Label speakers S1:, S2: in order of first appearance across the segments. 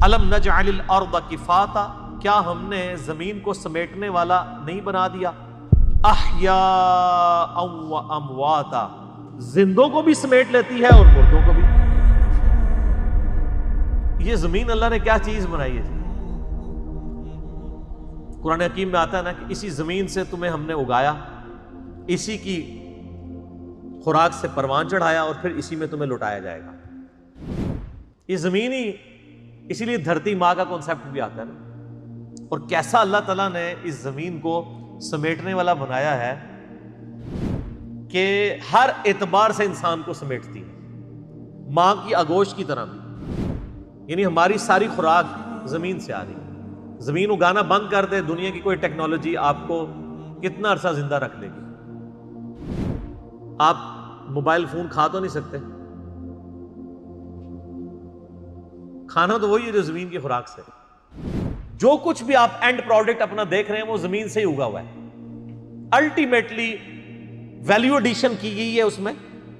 S1: الم نجعل الارض کفاتا، کیا ہم نے زمین کو سمیٹنے والا نہیں بنا دیا؟ احیاء و امواتا، زندوں کو بھی سمیٹ لیتی ہے اور مردوں کو بھی۔ یہ زمین اللہ نے کیا چیز بنائی ہے؟ قرآن حکیم میں آتا ہے نا کہ اسی زمین سے تمہیں ہم نے اگایا، اسی کی خوراک سے پروان چڑھایا اور پھر اسی میں تمہیں لٹایا جائے گا۔ یہ زمین ہی، اسی لیے دھرتی ماں کا کنسیپٹ بھی آتا ہے نا۔ اور کیسا اللہ تعالیٰ نے اس زمین کو سمیٹنے والا بنایا ہے کہ ہر اعتبار سے انسان کو سمیٹتی ہے، ماں کی آگوش کی طرح۔ یعنی ہماری ساری خوراک زمین سے آ رہی ہے۔ زمین اگانا بند کر دے دنیا کی کوئی ٹیکنالوجی، آپ کو کتنا عرصہ زندہ رکھ لے گی؟ آپ موبائل فون کھا تو نہیں سکتے، کھانا تو وہی ہے جو زمین کی خوراک سے۔ جو کچھ بھی آپ اینڈ پروڈکٹ اپنا دیکھ رہے ہیں وہ زمین سے ہی اگا ہوا ہے۔ الٹیمیٹلی ویلیو ایڈیشن کی گئی ہے اس میں،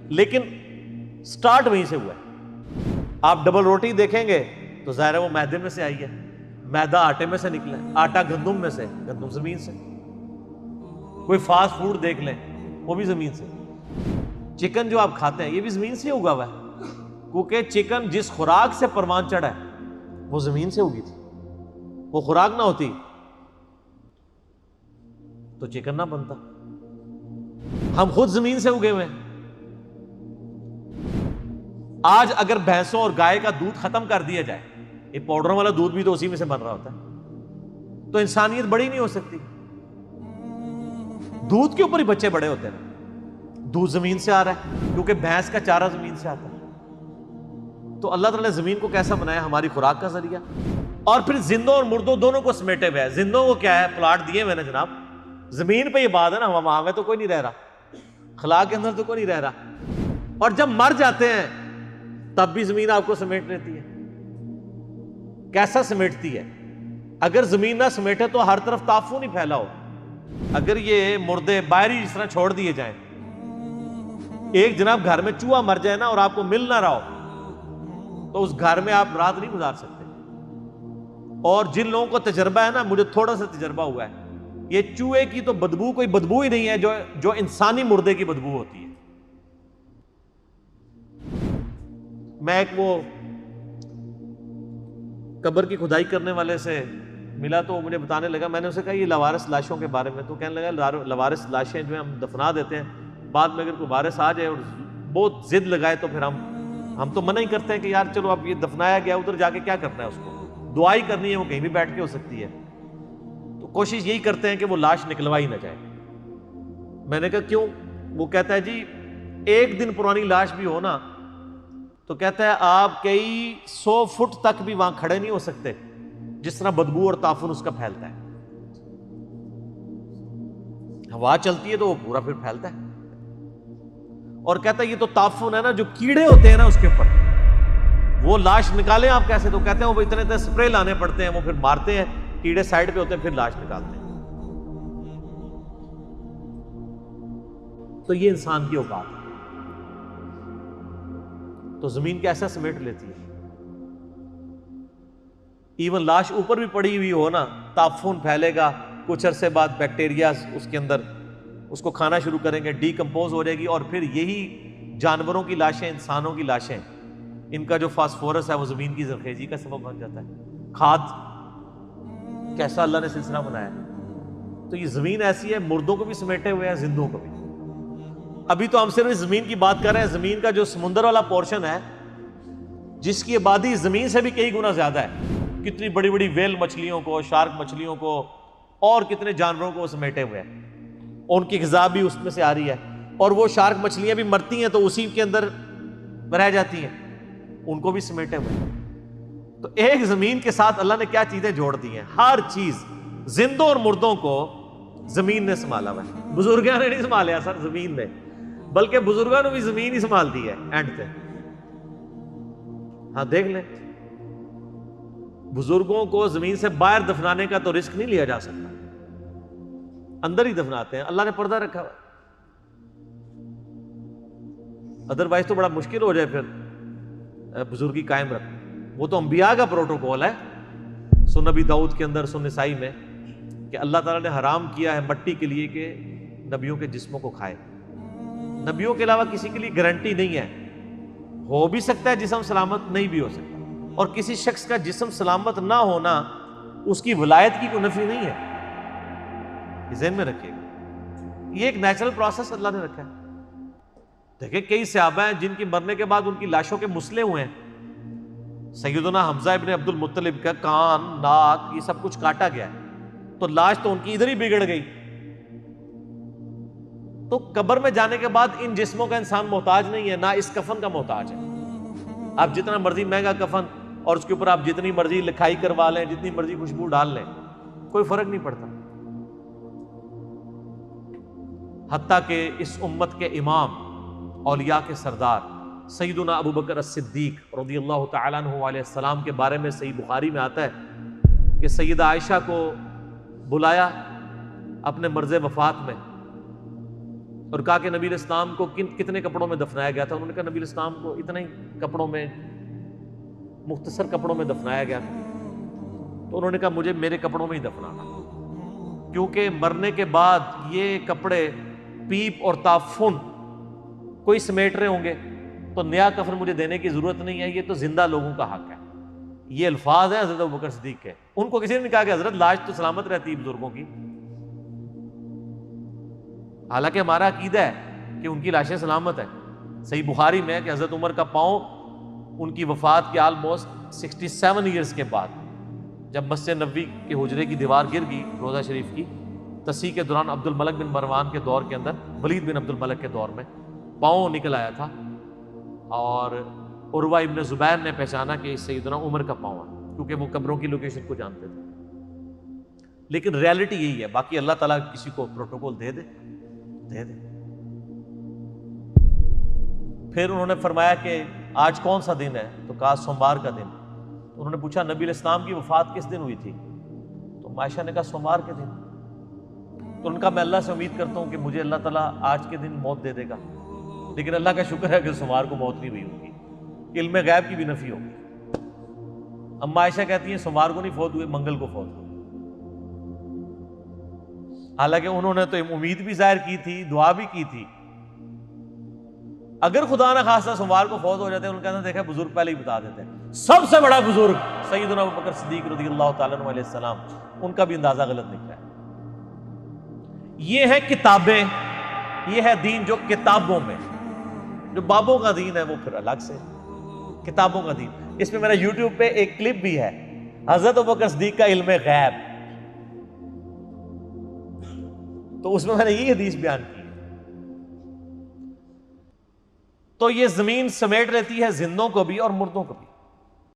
S1: لیکن سٹارٹ وہیں سے ہوا ہے۔ آپ ڈبل روٹی دیکھیں گے تو ظاہر ہے وہ میدے میں سے آئی ہے، میدا آٹے میں سے نکلا ہے، آٹا گندم میں سے، گندم زمین سے۔ کوئی فاسٹ فوڈ دیکھ لیں وہ بھی زمین سے۔ چکن جو آپ کھاتے ہیں یہ بھی زمین سے ہی اگا ہوا ہے، کیونکہ چکن جس خوراک سے پروان چڑھا ہے وہ زمین سے اگی تھی۔ وہ خوراک نہ ہوتی تو چکن نہ بنتا۔ ہم خود زمین سے اگے ہوئے ہیں۔ آج اگر بھینسوں اور گائے کا دودھ ختم کر دیا جائے، یہ پاؤڈر والا دودھ بھی تو اسی میں سے بن رہا ہوتا ہے، تو انسانیت بڑی نہیں ہو سکتی۔ دودھ کے اوپر ہی بچے بڑے ہوتے ہیں۔ دودھ زمین سے آ رہا ہے کیونکہ بھینس کا چارہ زمین سے آتا ہے۔ تو اللہ تعالیٰ نے زمین کو کیسا بنایا؟ ہماری خوراک کا ذریعہ۔ اور پھر زندوں اور مردوں دونوں کو سمیٹے ہوئے ہے۔ زندوں کو کیا ہے؟ پلاٹ دیے میں نے جناب، زمین پہ یہ بات ہے نا، وہاں میں تو کوئی نہیں رہ رہا، خلا کے اندر تو کوئی نہیں رہ رہا۔ اور جب مر جاتے ہیں تب بھی زمین آپ کو سمیٹ لیتی ہے۔ کیسا سمیٹتی ہے؟ اگر زمین نہ سمیٹے تو ہر طرف تعفن ہی پھیلا ہو۔ اگر یہ مردے باہری جس طرح چھوڑ دیے جائیں، ایک جناب گھر میں چوہا مر جائے نا اور آپ کو مل نہ رہا ہو تو اس گھر میں آپ رات نہیں گزار سکتے۔ اور جن لوگوں کو تجربہ ہے نا، مجھے تھوڑا سا تجربہ ہوا ہے، یہ چوہے کی تو بدبو کوئی بدبو ہی نہیں ہے جو انسانی مردے کی بدبو ہوتی ہے۔ میں ایک وہ قبر کی کھدائی کرنے والے سے ملا تو مجھے بتانے لگا، میں نے اسے کہا یہ لوارث لاشوں کے بارے میں، تو کہنے لگا لوارث لاشیں جو ہم دفنا دیتے ہیں، بعد میں اگر کوئی وارث آ جائے اور بہت ضد لگائے تو پھر ہم تو منع ہی کرتے ہیں کہ یار چلو اب یہ دفنایا گیا، ادھر جا کے کیا کرنا ہے، اس کو دعائی کرنی ہے، وہ کہیں بھی بیٹھ کے ہو سکتی ہے، تو کوشش یہی کرتے ہیں کہ وہ لاش نکلوائی نہ جائے۔ میں نے کہا کیوں؟ وہ کہتا ہے جی ایک دن پرانی لاش بھی ہو نا تو کہتا ہے آپ کئی 100 فٹ تک بھی وہاں کھڑے نہیں ہو سکتے، جس طرح بدبو اور تعفن اس کا پھیلتا ہے۔ ہوا چلتی ہے تو وہ پورا پھر پھیلتا ہے۔ اور کہتا ہے یہ تو تعفن ہے نا، جو کیڑے ہوتے ہیں نا اس کے اوپر، وہ لاش نکالیں آپ کیسے؟ تو کہتے ہیں وہ اتنے سپرے لانے پڑتے ہیں، وہ پھر مارتے ہیں، کیڑے سائڈ پہ ہوتے ہیں، پھر لاش نکالتے ہیں۔ تو یہ انسان کی اوقات ہے۔ تو زمین کیسا سمیٹ لیتی ہے؟ ایون لاش اوپر بھی پڑی ہوئی ہو نا، تعفن پھیلے گا، کچھ عرصے بعد بیکٹیریاز اس کے اندر اس کو کھانا شروع کریں گے، ڈی کمپوز ہو جائے گی، اور پھر یہی جانوروں کی لاشیں، انسانوں کی لاشیں، ان کا جو فاسفورس ہے وہ زمین کی زرخیزی کا سبب بن جاتا ہے۔ کھاد کیسا اللہ نے سلسلہ بنایا ہے۔ تو یہ زمین ایسی ہے، مردوں کو بھی سمیٹے ہوئے ہیں، زندوں کو بھی۔ ابھی تو ہم صرف زمین کی بات کر رہے ہیں، زمین کا جو سمندر والا پورشن ہے جس کی آبادی زمین سے بھی کئی گنا زیادہ ہے، کتنی بڑی بڑی ویل مچھلیوں کو، شارک مچھلیوں کو، اور کتنے جانوروں کو وہ سمیٹے ہوئے ہیں، ان کی غذا بھی اس میں سے آ رہی ہے، اور وہ شارک مچھلیاں بھی مرتی ہیں تو اسی کے اندر رہ جاتی ہیں، ان کو بھی سمیٹے ہوئے ہیں۔ تو ایک زمین کے ساتھ اللہ نے کیا چیزیں جوڑ دی ہیں؟ ہر چیز، زندوں اور مردوں کو زمین نے سنبھالا ہوا ہے۔ بزرگوں نے نہیں سنبھالیا سر، زمین نے، بلکہ بزرگوں نے بھی زمین ہی سنبھال دی ہے اینڈ پہ۔ ہاں دیکھ لیں، بزرگوں کو زمین سے باہر دفنانے کا تو رسک نہیں لیا جا سکتا، اندر ہی دفناتے ہیں، اللہ نے پردہ رکھا ہوا، ادروائز تو بڑا مشکل ہو جائے پھر بزرگی قائم رکھنا۔ وہ تو انبیاء کا پروٹوکول ہے. سن نبی داؤد کے اندر، سن نسائی میں، کہ اللہ تعالیٰ نے حرام کیا ہے مٹی کے لیے کہ نبیوں کے جسموں کو کھائے. نبیوں کے علاوہ کسی کے لیے گارنٹی نہیں ہے. ہو بھی سکتا ہے جسم سلامت، نہیں بھی ہو سکتا. اور کسی شخص کا جسم سلامت نہ ہونا اس کی ولایت کی کوئی نفی نہیں ہے. ذہن میں رکھیے گا، یہ ایک نیچرل پروسیس اللہ نے رکھا ہے. دیکھیں کئی صحابہ ہیں جن کی مرنے کے بعد ان کی لاشوں کے مسلے ہوئے ہیں. سیدنا حمزہ ابن عبد المطلب کا کان، ناک، یہ سب کچھ کاٹا گیا ہے، تو لاش تو ان کی ادھر ہی بگڑ گئی. تو قبر میں جانے کے بعد ان جسموں کا انسان محتاج نہیں ہے، نہ اس کفن کا محتاج ہے. آپ جتنا مرضی مہنگا کفن اور اس کے اوپر آپ جتنی مرضی لکھائی کروا لیں، جتنی مرضی خوشبو ڈال لیں، کوئی فرق نہیں پڑتا. حتیٰ کہ اس امت کے امام، اولیاء کے سردار سیدنا ابو بکر الصدیق رضی اللہ تعالیٰ عنہ علیہ السلام کے بارے میں صحیح بخاری میں آتا ہے کہ سیدہ عائشہ کو بلایا اپنے مرض وفات میں اور کہا کہ نبی علیہ السلام کو کتنے کپڑوں میں دفنایا گیا تھا. انہوں نے کہا نبی علیہ السلام کو اتنے ہی کپڑوں میں، مختصر کپڑوں میں دفنایا گیا تھا. تو انہوں نے کہا مجھے میرے کپڑوں میں ہی دفنانا، کیونکہ مرنے کے بعد یہ کپڑے پیپ اور تعفن کوئی سمیٹ رہے ہوں گے تو نیا کفن مجھے دینے کی ضرورت نہیں ہے، یہ تو زندہ لوگوں کا حق ہے. یہ الفاظ ہیں حضرت ابوبکر صدیق کے. ان کو کسی نے نہیں کہا کہ حضرت لاش تو سلامت رہتی ہے بزرگوں کی. حالانکہ ہمارا عقیدہ ہے کہ ان کی لاشیں سلامت ہیں. صحیح بخاری میں ہے کہ حضرت عمر کا پاؤں ان کی وفات کے آلموسٹ 67 ایئرز کے بعد، جب مسجد نبوی کے حجرے کی دیوار گر گئی روضہ شریف کی، تصحیح کے دوران عبد الملک بن مروان کے دور کے اندر، ولید بن عبد الملک کے دور میں پاؤں نکل آیا تھا، اور عروہ ابن زبیر نے پہچانا کہ سیدنا عمر کا پاؤں ہے، کیونکہ وہ قبروں کی لوکیشن کو جانتے تھے. لیکن ریالٹی یہی ہے. باقی اللہ تعالیٰ کسی کو پروٹوکول دے دے. پھر انہوں نے فرمایا کہ آج کون سا دن ہے؟ تو کہا سوموار کا دن. انہوں نے پوچھا نبی علیہ السلام کی وفات کس دن ہوئی تھی؟ تو عائشہ نے کہا سوموار کے دن. تو ان کا میں اللہ سے امید کرتا ہوں کہ مجھے اللہ تعالیٰ آج کے دن موت دے دے گا، لیکن اللہ کا شکر ہے کہ سوموار کو موت نہیں ہوئی ہوگی. علم غیب کی بھی نفی ہوگی. اما عائشہ کہتی ہیں سوموار کو نہیں فوت ہوئے، منگل کو فوت ہوئے. حالانکہ انہوں نے تو امید بھی ظاہر کی تھی، دعا بھی کی تھی. اگر خدا نہ خواستہ سوموار کو فوت ہو جاتے ہیں، ان کا دیکھا بزرگ پہلے ہی بتا دیتے ہیں. سب سے بڑا بزرگ سیدنا ابو بکر صدیق رضی اللہ تعالیٰ عنہ علیہ السلام، ان کا بھی اندازہ غلط نکلا ہے. یہ ہے کتابیں، یہ ہے دین جو کتابوں میں. جو بابوں کا دین ہے وہ پھر الگ سے کتابوں کا دین. اس میں میرا یوٹیوب پہ ایک کلپ بھی ہے حضرت ابو بکر صدیق کا علم غیب، تو اس میں نے یہ حدیث بیان کی. تو یہ زمین سمیٹ لیتی ہے زندوں کو بھی اور مردوں کو بھی.